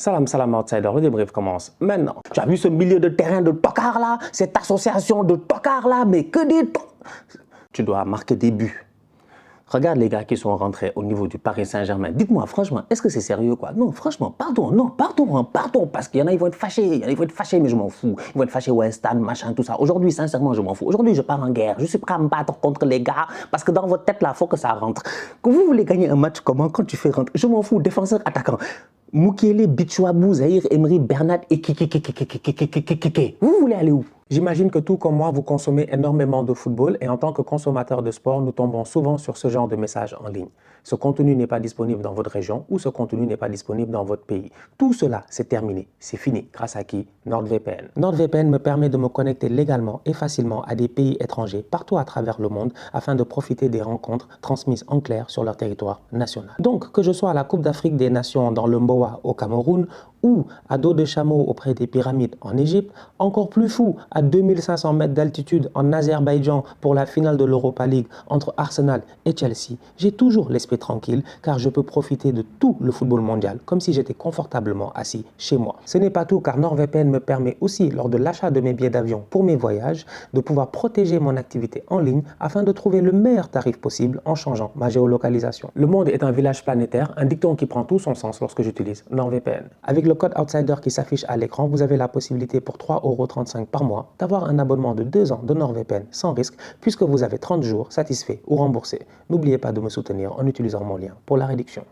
Salam, salam outsider, le débrief commence maintenant. Tu as vu ce milieu de terrain de tocards là, cette association de tocards là, mais que des Tu dois marquer des buts. Regarde les gars qui sont rentrés au niveau du Paris Saint-Germain. Dites-moi franchement, est-ce que c'est sérieux quoi? Non, franchement, pardon, non, pardon, parce qu'il y en a, ils vont être fâchés, mais je m'en fous. Ils vont être fâchés, ouais, Stan, machin, tout ça. Aujourd'hui, sincèrement, je m'en fous. Aujourd'hui, je pars en guerre. Je suis prêt à me battre contre les gars, parce que dans votre tête là, il faut que ça rentre. Que vous voulez gagner un match comment quand tu fais rentrer? Je m'en fous, défenseur, attaquant. Mukele, Bichouabou, Zahir, Emery, Bernat et Kiki. Vous voulez aller où? J'imagine que tout comme moi, vous consommez énormément de football et en tant que consommateur de sport, nous tombons souvent sur ce genre de messages en ligne. Ce contenu n'est pas disponible dans votre région ou ce contenu n'est pas disponible dans votre pays. Tout cela, c'est terminé. C'est fini. Grâce à qui? NordVPN. NordVPN me permet de me connecter légalement et facilement à des pays étrangers partout à travers le monde afin de profiter des rencontres transmises en clair sur leur territoire national. Donc, que je sois à la Coupe d'Afrique des Nations dans le Mboa au Cameroun ou à dos de chameau auprès des pyramides en Égypte, encore plus fou, à 2500 mètres d'altitude en Azerbaïdjan pour la finale de l'Europa League entre Arsenal et Chelsea, j'ai toujours l'esprit tranquille car je peux profiter de tout le football mondial comme si j'étais confortablement assis chez moi. Ce n'est pas tout car NordVPN me permet aussi lors de l'achat de mes billets d'avion pour mes voyages de pouvoir protéger mon activité en ligne afin de trouver le meilleur tarif possible en changeant ma géolocalisation. Le monde est un village planétaire, un dicton qui prend tout son sens lorsque j'utilise NordVPN. Avec le code outsider qui s'affiche à l'écran, vous avez la possibilité pour 3,35 € par mois d'avoir un abonnement de 2 ans de NordVPN sans risque puisque vous avez 30 jours satisfaits ou remboursés. N'oubliez pas de me soutenir en utilisant mon lien pour la réduction.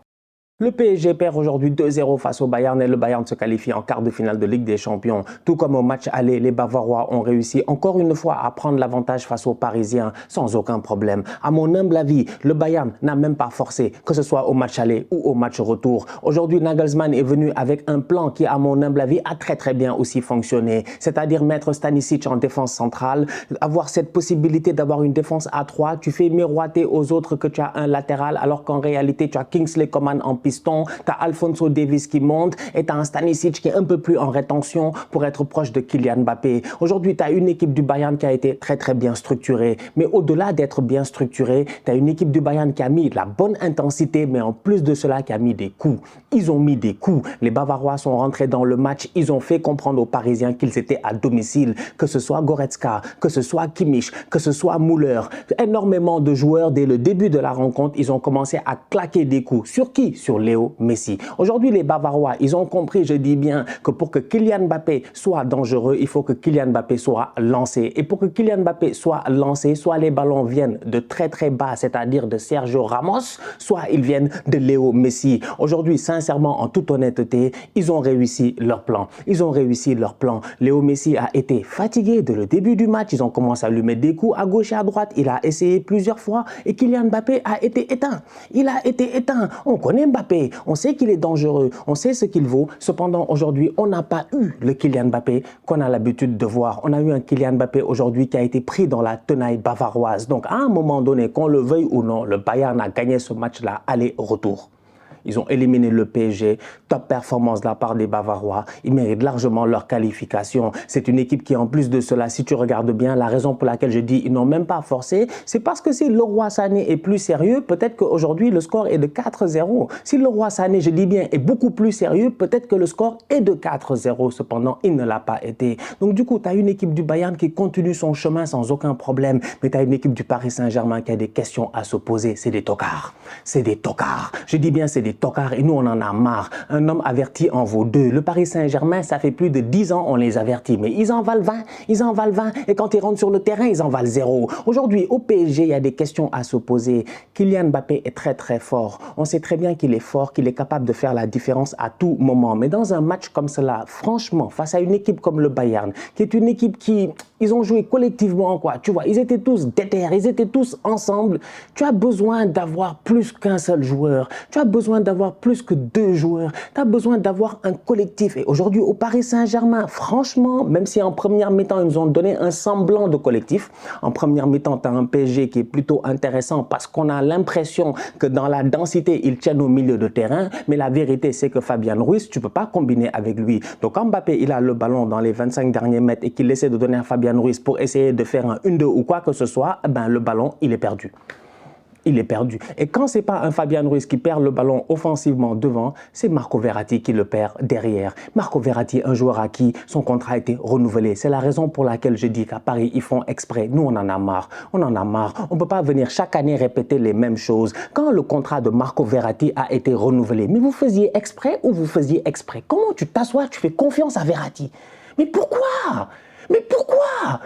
Le PSG perd aujourd'hui 2-0 face au Bayern et le Bayern se qualifie en quart de finale de Ligue des Champions. Tout comme au match aller, les Bavarois ont réussi encore une fois à prendre l'avantage face aux Parisiens sans aucun problème. À mon humble avis, le Bayern n'a même pas forcé, que ce soit au match aller ou au match retour. Aujourd'hui, Nagelsmann est venu avec un plan qui, à mon humble avis, a très bien aussi fonctionné. C'est-à-dire mettre Stanisic en défense centrale, avoir cette possibilité d'avoir une défense à 3. Tu fais miroiter aux autres que tu as un latéral alors qu'en réalité, tu as Kingsley Coman en piston, tu as Alphonso Davies qui monte et tu as un Stanisic qui est un peu plus en rétention pour être proche de Kylian Mbappé. Aujourd'hui, tu as une équipe du Bayern qui a été très bien structurée. Mais au-delà d'être bien structurée, tu as une équipe du Bayern qui a mis de la bonne intensité, mais en plus de cela, qui a mis des coups. Ils ont mis des coups. Les Bavarois sont rentrés dans le match. Ils ont fait comprendre aux Parisiens qu'ils étaient à domicile. Que ce soit Goretzka, que ce soit Kimmich, que ce soit Müller. Énormément de joueurs, dès le début de la rencontre, ils ont commencé à claquer des coups. Sur qui? Sur Léo Messi. Aujourd'hui, les Bavarois, ils ont compris, je dis bien, que pour que Kylian Mbappé soit dangereux, il faut que Kylian Mbappé soit lancé. Et pour que Kylian Mbappé soit lancé, soit les ballons viennent de très bas, c'est-à-dire de Sergio Ramos, soit ils viennent de Léo Messi. Aujourd'hui, sincèrement, en toute honnêteté, ils ont réussi leur plan. Léo Messi a été fatigué dès le début du match. Ils ont commencé à lui mettre des coups à gauche et à droite. Il a essayé plusieurs fois et Kylian Mbappé a été éteint. On connaît Mbappé. On sait qu'il est dangereux, on sait ce qu'il vaut. Cependant, aujourd'hui, on n'a pas eu le Kylian Mbappé qu'on a l'habitude de voir. On a eu un Kylian Mbappé aujourd'hui qui a été pris dans la tenaille bavaroise. Donc, à un moment donné, qu'on le veuille ou non, le Bayern a gagné ce match-là aller-retour. Ils ont éliminé le PSG, top performance de la part des Bavarois. Ils méritent largement leur qualification. C'est une équipe qui, en plus de cela, si tu regardes bien, la raison pour laquelle je dis ils n'ont même pas forcé, c'est parce que si Leroy Sané est plus sérieux, peut-être qu'aujourd'hui le score est de 4-0. Si Leroy Sané, je dis bien, est beaucoup plus sérieux, peut-être que le score est de 4-0. Cependant, il ne l'a pas été. Donc du coup, tu as une équipe du Bayern qui continue son chemin sans aucun problème. Mais tu as une équipe du Paris Saint-Germain qui a des questions à se poser. C'est des tocards. Je dis bien, c'est des tocards et nous on en a marre. Un homme averti en vaut 2. Le Paris Saint-Germain, ça fait plus de 10 ans on les avertit, mais ils en valent 20, et quand ils rentrent sur le terrain, ils en valent 0. Aujourd'hui, au PSG, il y a des questions à se poser. Kylian Mbappé est très fort. On sait très bien qu'il est fort, qu'il est capable de faire la différence à tout moment. Mais dans un match comme cela, franchement, face à une équipe comme le Bayern, qui est une équipe qui... Ils ont joué collectivement, quoi. Tu vois, ils étaient tous déter, ils étaient tous ensemble. Tu as besoin d'avoir plus qu'un seul joueur. Tu as besoin d'avoir plus que 2 joueurs. Tu as besoin d'avoir un collectif. Et aujourd'hui, au Paris Saint-Germain, franchement, même si en première mi-temps, ils nous ont donné un semblant de collectif, en première mi-temps, tu as un PSG qui est plutôt intéressant parce qu'on a l'impression que dans la densité, ils tiennent au milieu de terrain. Mais la vérité, c'est que Fabian Ruiz, tu ne peux pas combiner avec lui. Donc, quand Mbappé, il a le ballon dans les 25 derniers mètres et qu'il essaie de donner à Fabian Ruiz pour essayer de faire un 1-2 ou quoi que ce soit, ben, le ballon, il est perdu. il est perdu. Et quand ce n'est pas un Fabian Ruiz qui perd le ballon offensivement devant, c'est Marco Verratti qui le perd derrière. Marco Verratti, un joueur à qui son contrat a été renouvelé. C'est la raison pour laquelle je dis qu'à Paris, ils font exprès. Nous, on en a marre. On en a marre. On ne peut pas venir chaque année répéter les mêmes choses. Quand le contrat de Marco Verratti a été renouvelé, mais vous faisiez exprès ou vous faisiez exprès? Comment tu t'assois, tu fais confiance à Verratti? Mais pourquoi? Mais pourquoi?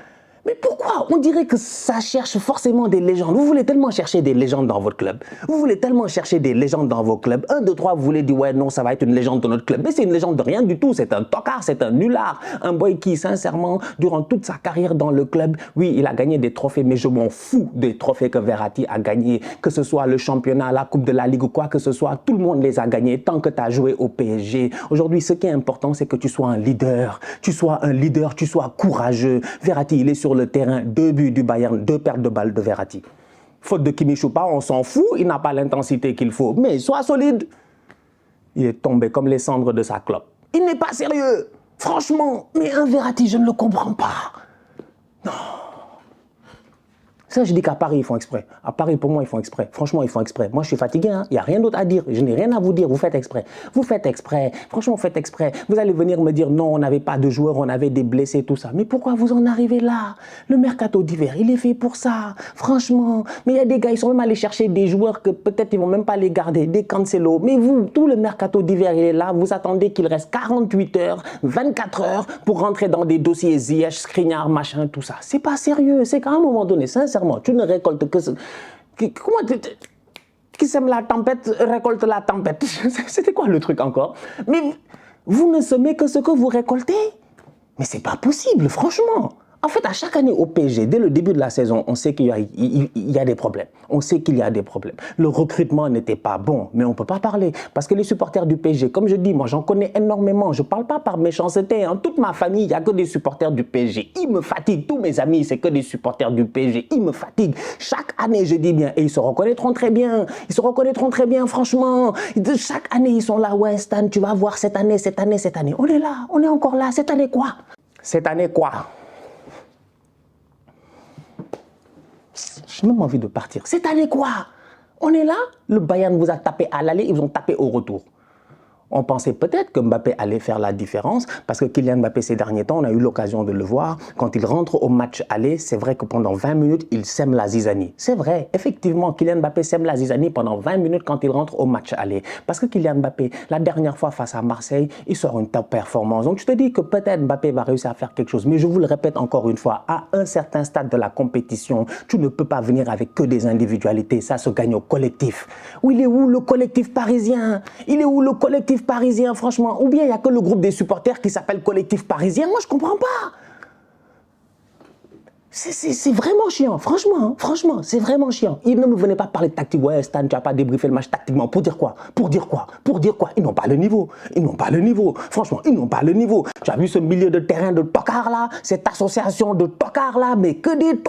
Mais pourquoi? On dirait que ça cherche forcément des légendes. Vous voulez tellement chercher des légendes dans votre club. Vous voulez tellement chercher des légendes dans vos clubs. 1, 2, 3, vous voulez dire, ouais, non, ça va être une légende de notre club. Mais c'est une légende de rien du tout. C'est un tocard, c'est un nulard. Un boy qui, sincèrement, durant toute sa carrière dans le club, oui, il a gagné des trophées, mais je m'en fous des trophées que Verratti a gagnés. Que ce soit le championnat, la Coupe de la Ligue ou quoi que ce soit, tout le monde les a gagnés tant que tu as joué au PSG. Aujourd'hui, ce qui est important, c'est que tu sois un leader. Tu sois un leader, tu sois courageux. Verratti, il est sur le terrain, 2 buts du Bayern, 2 pertes de balles de Verratti. Faute de Kimi Choupa, on s'en fout, il n'a pas l'intensité qu'il faut. Mais sois solide. Il est tombé comme les cendres de sa clope. Il n'est pas sérieux. Franchement, mais un Verratti, je ne le comprends pas. Non. Ça, je dis qu'à Paris, ils font exprès. À Paris, pour moi, ils font exprès. Franchement, ils font exprès. Moi, je suis fatigué. Il n'y a rien d'autre à dire. Je n'ai rien à vous dire. Vous faites exprès. Vous faites exprès. Franchement, vous faites exprès. Vous allez venir me dire non, on n'avait pas de joueurs, on avait des blessés, tout ça. Mais pourquoi vous en arrivez là? Le mercato d'hiver, il est fait pour ça. Franchement. Mais il y a des gars, ils sont même allés chercher des joueurs que peut-être ils ne vont même pas les garder. Des Cancelo. Mais vous, tout le mercato d'hiver, il est là. Vous attendez qu'il reste 48 heures, 24 heures pour rentrer dans des dossiers Ziyech, Skriniar, machin, tout ça. C'est pas sérieux. C'est qu'à un moment donné, sincèrement, tu ne récoltes que ce... Comment qui sème la tempête récolte la tempête? C'était quoi le truc encore? Mais vous ne semez que ce que vous récoltez. Mais c'est pas possible, franchement. En fait, à chaque année au PSG, dès le début de la saison, on sait qu'il y a des problèmes. On sait qu'il y a des problèmes. Le recrutement n'était pas bon, mais on ne peut pas parler. Parce que les supporters du PSG, comme je dis, moi j'en connais énormément. Je ne parle pas par méchanceté. Hein. Toute ma famille, il n'y a que des supporters du PSG. Ils me fatiguent. Tous mes amis, c'est que des supporters du PSG. Ils me fatiguent. Chaque année, je dis bien, et ils se reconnaîtront très bien. Ils se reconnaîtront très bien, franchement. Chaque année, ils sont là. Ouais, Stan, tu vas voir cette année, cette année, cette année. On est là. On est encore là. Cette année quoi? Cette année quoi? J'ai même envie de partir. Cette année quoi? On est là, le Bayern vous a tapé à l'aller, ils vous ont tapé au retour. On pensait peut-être que Mbappé allait faire la différence parce que Kylian Mbappé ces derniers temps, on a eu l'occasion de le voir. Quand il rentre au match aller, c'est vrai que pendant 20 minutes, il sème la zizanie. C'est vrai, effectivement, Kylian Mbappé sème la zizanie pendant 20 minutes quand il rentre au match aller. Parce que Kylian Mbappé, la dernière fois face à Marseille, il sort une top performance. Donc tu te dis que peut-être Mbappé va réussir à faire quelque chose. Mais je vous le répète encore une fois, à un certain stade de la compétition, tu ne peux pas venir avec que des individualités. Ça se gagne au collectif. Où il est où le collectif parisien? Il est où le collectif parisien, franchement? Ou bien il n'y a que le groupe des supporters qui s'appelle collectif parisien? Moi, je ne comprends pas. C'est vraiment chiant, franchement, franchement, c'est vraiment chiant. Ils ne me venaient pas parler de tactique. Ouais, Stan, tu n'as pas débriefé le match tactiquement. Pour dire quoi? Pour dire quoi? Pour dire quoi? Ils n'ont pas le niveau. Ils n'ont pas le niveau. Franchement, ils n'ont pas le niveau. Tu as vu ce milieu de terrain de tocards là? Cette association de tocards là? Mais que des...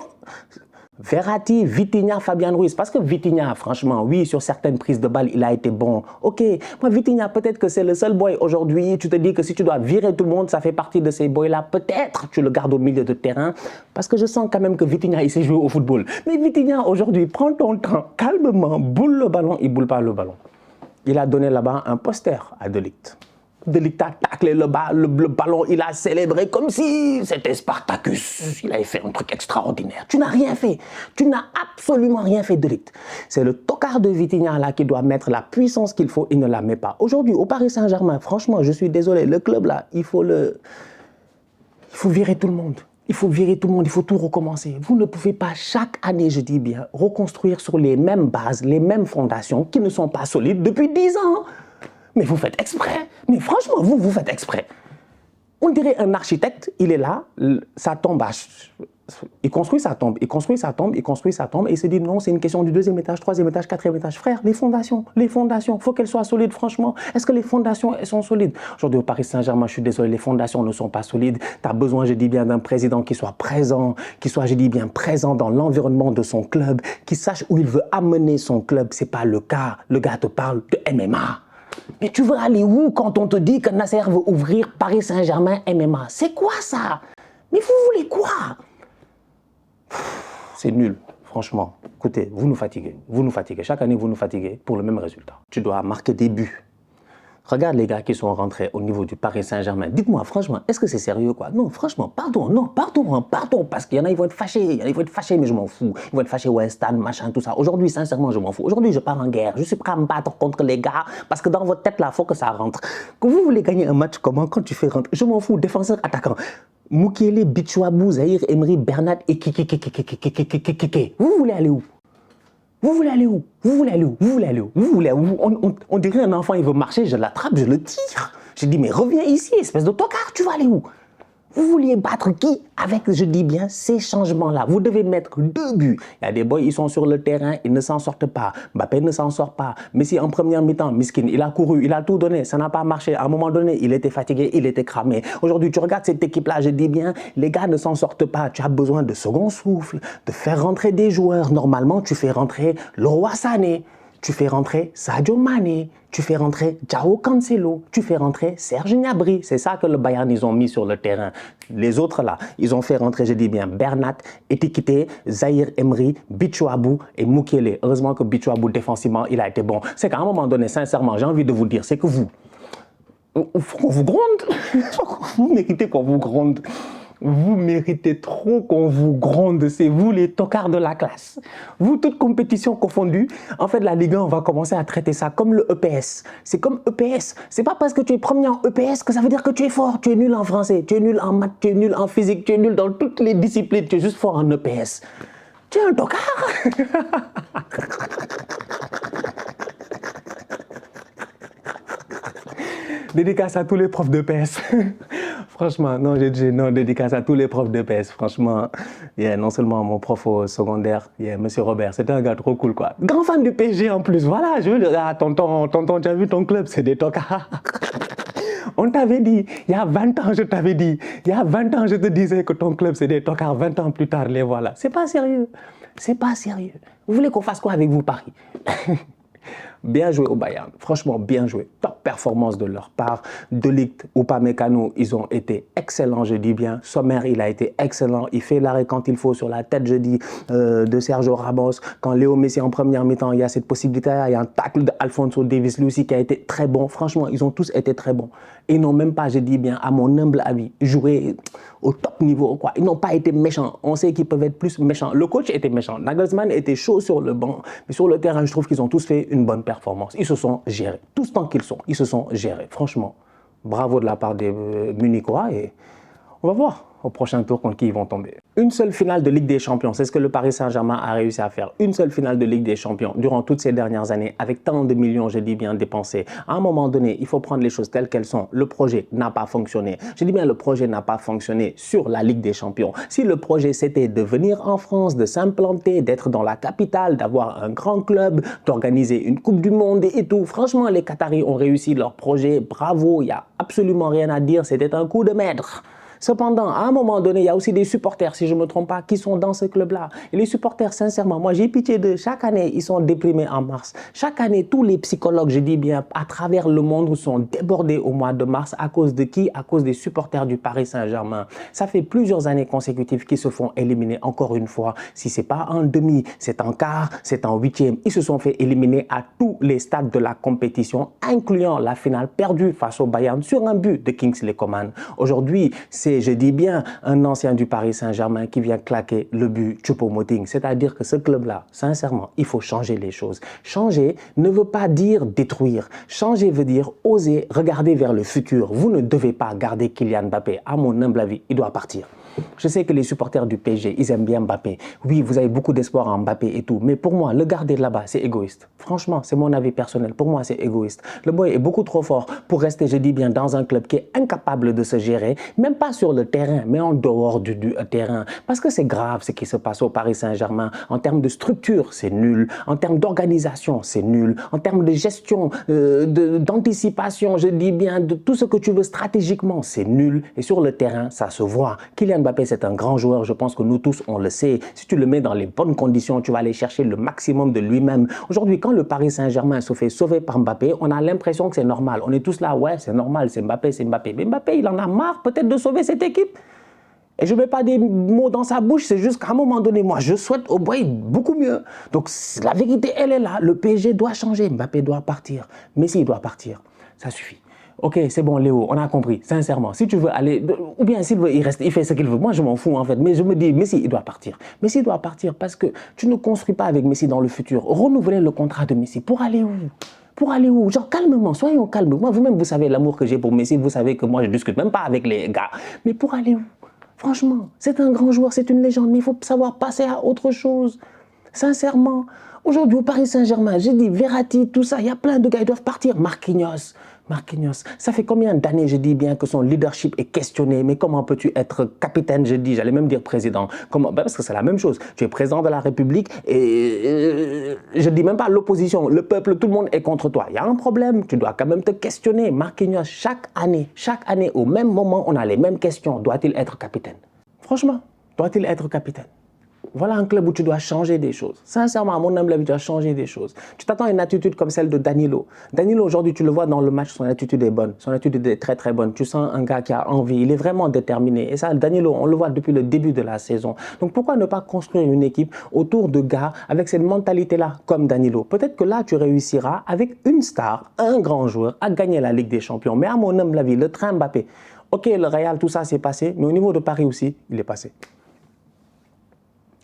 Verratti, Vitinha, Fabian Ruiz. Parce que Vitinha, franchement, oui, sur certaines prises de balles, il a été bon. Ok, moi, Vitinha, peut-être que c'est le seul boy aujourd'hui. Tu te dis que si tu dois virer tout le monde, ça fait partie de ces boys-là. Peut-être tu le gardes au milieu de terrain. Parce que je sens quand même que Vitinha, il sait jouer au football. Mais Vitinha, aujourd'hui, prends ton temps, calmement, boule le ballon. Il ne boule pas le ballon. Il a donné là-bas un poster à De Ligt. De Ligt a taclé le ballon, il a célébré comme si c'était Spartacus. Il avait fait un truc extraordinaire. Tu n'as rien fait. Tu n'as absolument rien fait, De Ligt. C'est le tocard de Vitinha là qui doit mettre la puissance qu'il faut. Il ne la met pas. Aujourd'hui, au Paris Saint-Germain, franchement, je suis désolé, le club là, il faut virer tout le monde. Il faut virer tout le monde, il faut tout recommencer. Vous ne pouvez pas chaque année, je dis bien, reconstruire sur les mêmes bases, les mêmes fondations qui ne sont pas solides depuis 10 ans. Mais vous faites exprès. Mais franchement, vous faites exprès. On dirait un architecte, il est là, ça tombe, il construit sa tombe, il construit sa tombe, il construit sa tombe, et il se dit non, c'est une question du 2e étage, 3e étage, 4e étage. Frère, les fondations, il faut qu'elles soient solides, franchement. Est-ce que les fondations, elles sont solides? Aujourd'hui, au Paris Saint-Germain, je suis désolé, les fondations ne sont pas solides. Tu as besoin, je dis bien, d'un président qui soit présent, qui soit, je dis bien, présent dans l'environnement de son club, qui sache où il veut amener son club. C'est pas le cas. Le gars te parle de MMA. Mais tu veux aller où quand on te dit que Nasser veut ouvrir Paris Saint-Germain MMA? C'est quoi ça? Mais vous voulez quoi? C'est nul. franchement, écoutez, vous nous fatiguez. Vous nous fatiguez. Chaque année, vous nous fatiguez pour le même résultat. Tu dois marquer des buts. Regarde les gars qui sont rentrés au niveau du Paris Saint-Germain. Dites-moi, franchement, est-ce que c'est sérieux, quoi? Non, franchement, pardon, non, pardon, parce qu'il y en a, ils vont être fâchés. Ils vont être fâchés, mais je m'en fous. Ils vont être fâchés, ouais, Stan, machin, tout ça. Aujourd'hui, sincèrement, je m'en fous. Aujourd'hui, je pars en guerre. Je suis prêt à me battre contre les gars, parce que dans votre tête, là, il faut que ça rentre. Que vous voulez gagner un match, comment? Quand tu fais rentrer, je m'en fous, défenseur, attaquant. Mukiele, Bichouabou, Zahir, Emery, Bernat et Kiki. Vous voulez aller où? Vous voulez aller où? Vous voulez aller où? Vous voulez aller où? Vous voulez où? On dirait un enfant, il veut marcher, je l'attrape, je le tire. Je dis, mais reviens ici, espèce de tocard, tu vas aller où? Vous vouliez battre qui avec, je dis bien, ces changements-là? Vous devez mettre 2 buts. Il y a des boys, ils sont sur le terrain, ils ne s'en sortent pas. Mbappé ne s'en sort pas. Messi, en première mi-temps, Miskin, il a couru, il a tout donné, ça n'a pas marché. À un moment donné, il était fatigué, il était cramé. Aujourd'hui, tu regardes cette équipe-là, je dis bien, les gars ne s'en sortent pas. Tu as besoin de second souffle, de faire rentrer des joueurs. Normalement, tu fais rentrer Leroy Sané. Tu fais rentrer Sadio Mané, tu fais rentrer João Cancelo, tu fais rentrer Serge Gnabry. C'est ça que le Bayern, ils ont mis sur le terrain. Les autres là, ils ont fait rentrer, je dis bien, Bernat, Etikité, Zahir Emery, Bichouabou et Mukiele. Heureusement que Bichouabou, défensivement, il a été bon. C'est qu'à un moment donné, sincèrement, j'ai envie de vous dire, c'est que vous, faut qu'on vous gronde. Vous méritez qu'on vous gronde. Vous méritez trop qu'on vous gronde, c'est vous les tocards de la classe. Vous, toutes compétitions confondues, en fait, la Ligue 1, on va commencer à traiter ça comme le EPS. C'est comme EPS. C'est pas parce que tu es premier en EPS que ça veut dire que tu es fort. Tu es nul en français, tu es nul en maths, tu es nul en physique, tu es nul dans toutes les disciplines, tu es juste fort en EPS. Tu es un tocard. Dédicace à tous les profs de PS. Franchement, non, non, dédicace à tous les profs de PS. Franchement, non seulement mon prof au secondaire, Monsieur Robert, c'était un gars trop cool, quoi. Grand fan du PSG en plus. Voilà, je veux dire, ah, tonton, tu as vu ton club, c'est des tocards. On t'avait dit, il y a 20 ans, je t'avais dit, il y a 20 ans, je te disais que ton club, c'est des tocards. 20 ans plus tard, les voilà. C'est pas sérieux. C'est pas sérieux. Vous voulez qu'on fasse quoi avec vous, Paris? Bien joué au Bayern, franchement bien joué, top performance de leur part. De Ligt, Upamecano, ils ont été excellents, je dis bien. Sommer, il a été excellent, il fait l'arrêt quand il faut sur la tête, je dis, de Sergio Ramos. Quand Léo Messi en première mi-temps, il y a cette possibilité, il y a un tacle d'Alphonso Davies, lui aussi qui a été très bon. Franchement, ils ont tous été très bons. Ils n'ont même pas, je dis bien, à mon humble avis, joué au top niveau, quoi. Ils n'ont pas été méchants. On sait qu'ils peuvent être plus méchants. Le coach était méchant. Nagelsmann était chaud sur le banc. Mais sur le terrain, je trouve qu'ils ont tous fait une bonne performance. Ils se sont gérés. Tous tant qu'ils sont, ils se sont gérés. Franchement, bravo de la part des Munichois. Et on va voir au prochain tour contre qui ils vont tomber. Une seule finale de Ligue des Champions, c'est ce que le Paris Saint-Germain a réussi à faire. Une seule finale de Ligue des Champions durant toutes ces dernières années, avec tant de millions, je dis bien, dépensés. À un moment donné, il faut prendre les choses telles qu'elles sont. Le projet n'a pas fonctionné. Je dis bien, le projet n'a pas fonctionné sur la Ligue des Champions. Si le projet, c'était de venir en France, de s'implanter, d'être dans la capitale, d'avoir un grand club, d'organiser une Coupe du Monde et tout, franchement, les Qataris ont réussi leur projet. Bravo, il n'y a absolument rien à dire. C'était un coup de maître. Cependant, à un moment donné, il y a aussi des supporters, si je ne me trompe pas, qui sont dans ce club-là. Et les supporters, sincèrement, moi j'ai pitié d'eux. Chaque année, ils sont déprimés en mars. Chaque année, tous les psychologues, je dis bien, à travers le monde, sont débordés au mois de mars. À cause de qui? À cause des supporters du Paris Saint-Germain. Ça fait plusieurs années consécutives qu'ils se font éliminer encore une fois. Si ce n'est pas en demi, c'est en quart, c'est en huitième. Ils se sont fait éliminer à tous les stades de la compétition, incluant la finale perdue face au Bayern sur un but de Kingsley Coman. Aujourd'hui, c'est, je dis bien, un ancien du Paris Saint-Germain qui vient claquer le but Choupo-Moting. C'est-à-dire que ce club-là, sincèrement, il faut changer les choses. Changer ne veut pas dire détruire. Changer veut dire oser regarder vers le futur. Vous ne devez pas garder Kylian Mbappé. À mon humble avis, il doit partir. Je sais que les supporters du PSG, ils aiment bien Mbappé. Oui, vous avez beaucoup d'espoir en Mbappé et tout. Mais pour moi, le garder là-bas, c'est égoïste. Franchement, c'est mon avis personnel. Pour moi, c'est égoïste. Le boy est beaucoup trop fort pour rester, je dis bien, dans un club qui est incapable de se gérer. Même pas sur le terrain, mais en dehors du terrain. Parce que c'est grave ce qui se passe au Paris Saint-Germain. En termes de structure, c'est nul. En termes d'organisation, c'est nul. En termes de gestion, d'anticipation, je dis bien, de tout ce que tu veux stratégiquement, c'est nul. Et sur le terrain, ça se voit. Kylian Mbappé, c'est un grand joueur. Je pense que nous tous, on le sait. Si tu le mets dans les bonnes conditions, tu vas aller chercher le maximum de lui-même. Aujourd'hui, quand le Paris Saint-Germain se fait sauver par Mbappé, on a l'impression que c'est normal. On est tous là, ouais, c'est normal, c'est Mbappé, c'est Mbappé. Mais Mbappé, il en a marre peut-être de sauver cette équipe. Et je ne mets pas des mots dans sa bouche, c'est juste qu'à un moment donné, moi, je souhaite au boy beaucoup mieux. Donc, la vérité, elle est là. Le PSG doit changer. Mbappé doit partir. Messi doit partir. Ça suffit. Ok, c'est bon, Léo, on a compris. Sincèrement, si tu veux aller, ou bien s'il veut, il reste, il fait ce qu'il veut. Moi, je m'en fous, en fait. Mais je me dis, Messi, il doit partir. Messi doit partir parce que tu ne construis pas avec Messi dans le futur. Renouveler le contrat de Messi. Pour aller où? Pour aller où? Genre, calmement, soyons calmes. Moi, vous-même, vous savez l'amour que j'ai pour Messi. Vous savez que moi, je ne discute même pas avec les gars. Mais pour aller où? Franchement, c'est un grand joueur, c'est une légende, mais il faut savoir passer à autre chose. Sincèrement, aujourd'hui au Paris Saint-Germain, j'ai dit Verratti, tout ça, il y a plein de gars, ils doivent partir. Marquinhos, ça fait combien d'années, je dis bien, que son leadership est questionné, mais comment peux-tu être capitaine, je dis, j'allais même dire président, comment, parce que c'est la même chose, tu es président de la République et je dis même pas l'opposition, le peuple, tout le monde est contre toi, il y a un problème, tu dois quand même te questionner. Marquinhos, chaque année, au même moment, on a les mêmes questions, doit-il être capitaine? Franchement, doit-il être capitaine? Voilà un club où tu dois changer des choses. Sincèrement, à mon humble avis, tu dois changer des choses. Tu t'attends à une attitude comme celle de Danilo. Danilo, aujourd'hui, tu le vois dans le match, son attitude est bonne. Son attitude est très, très bonne. Tu sens un gars qui a envie. Il est vraiment déterminé. Et ça, Danilo, on le voit depuis le début de la saison. Donc, pourquoi ne pas construire une équipe autour de gars avec cette mentalité-là, comme Danilo? Peut-être que là, tu réussiras avec une star, un grand joueur, à gagner la Ligue des Champions. Mais à mon humble avis, le train Mbappé, ok, le Real, tout ça, c'est passé. Mais au niveau de Paris aussi, il est passé.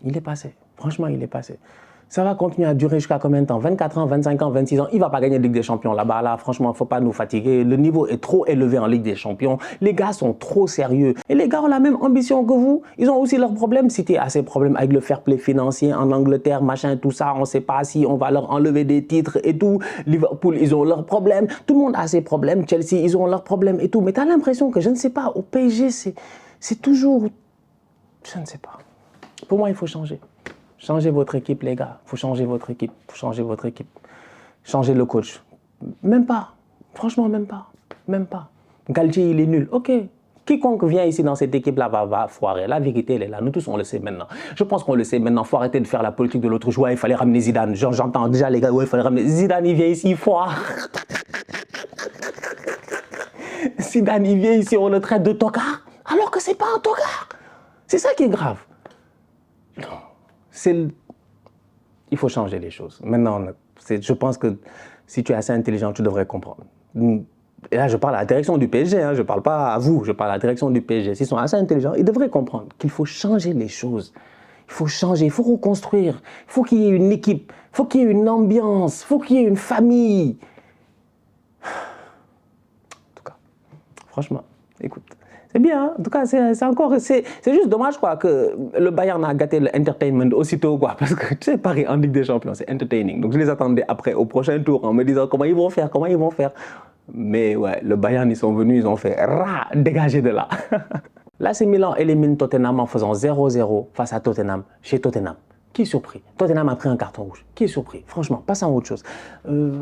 Il est passé. Franchement, il est passé. Ça va continuer à durer jusqu'à combien de temps? 24 ans, 25 ans, 26 ans. Il ne va pas gagner la Ligue des Champions là-bas. Là, franchement, il ne faut pas nous fatiguer. Le niveau est trop élevé en Ligue des Champions. Les gars sont trop sérieux. Et les gars ont la même ambition que vous. Ils ont aussi leurs problèmes. City a ses problèmes avec le fair play financier en Angleterre, machin, tout ça. On ne sait pas si on va leur enlever des titres et tout. Liverpool, ils ont leurs problèmes. Tout le monde a ses problèmes. Chelsea, ils ont leurs problèmes et tout. Mais tu as l'impression que, je ne sais pas, au PSG, c'est toujours... Je ne sais pas. Pour moi, il faut changer. Changez votre équipe, les gars. Il faut changer votre équipe. Il faut changer votre équipe. Changez le coach. Même pas. Franchement, même pas. Même pas. Galtier, il est nul. Ok. Quiconque vient ici dans cette équipe-là va foirer. La vérité, elle est là. Nous tous, on le sait maintenant. Je pense qu'on le sait maintenant. Il faut arrêter de faire la politique de l'autre jour. Il fallait ramener Zidane. J'entends déjà les gars. Ouais, il fallait ramener Zidane. Il vient ici, il foire. Zidane, il vient ici, on le traite de tocard. Alors que c'est pas un tocard. C'est ça qui est grave. Il faut changer les choses. Maintenant, je pense que si tu es assez intelligent, tu devrais comprendre. Et là, je parle à la direction du PSG, hein, je ne parle pas à vous, je parle à la direction du PSG. S'ils sont assez intelligents, ils devraient comprendre qu'il faut changer les choses. Il faut changer, il faut reconstruire. Il faut qu'il y ait une équipe, il faut qu'il y ait une ambiance, il faut qu'il y ait une famille. En tout cas, franchement, écoute. C'est bien, hein? En tout cas, c'est juste dommage quoi, que le Bayern a gâté l'entertainment aussitôt, quoi, parce que tu sais, Paris en Ligue des Champions, c'est entertaining. Donc je les attendais après, au prochain tour, en me disant comment ils vont faire. Mais ouais, le Bayern, ils sont venus, ils ont fait dégager de là. L'AC Milan élimine Tottenham en faisant 0-0 face à Tottenham, chez Tottenham. Qui est surpris? Tottenham a pris un carton rouge. Qui est surpris? Franchement, passons à autre chose.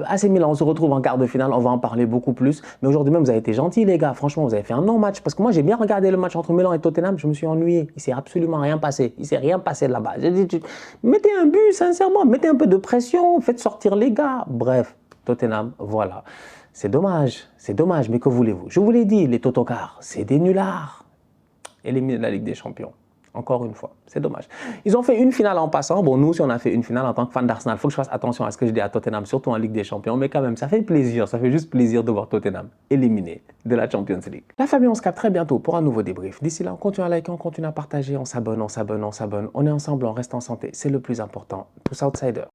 AC Milan, on se retrouve en quart de finale, on va en parler beaucoup plus. Mais aujourd'hui même, vous avez été gentils, les gars. Franchement, vous avez fait un non-match. Parce que moi, j'ai bien regardé le match entre Milan et Tottenham. Je me suis ennuyé. Il ne s'est absolument rien passé. Il ne s'est rien passé là-bas. J'ai dit, mettez un but, sincèrement. Mettez un peu de pression. Faites sortir les gars. Bref, Tottenham, voilà. C'est dommage. C'est dommage. Mais que voulez-vous? Je vous l'ai dit, les Totocars, c'est des nullards. Éliminés de la Ligue des Champions. Encore une fois, c'est dommage. Ils ont fait une finale en passant. Bon, nous, si on a fait une finale en tant que fan d'Arsenal, il faut que je fasse attention à ce que je dis à Tottenham, surtout en Ligue des Champions. Mais quand même, ça fait plaisir. Ça fait juste plaisir de voir Tottenham éliminé de la Champions League. La famille, on se capte très bientôt pour un nouveau débrief. D'ici là, on continue à liker, on continue à partager, on s'abonne. On est ensemble, on reste en santé. C'est le plus important. Tous outsiders.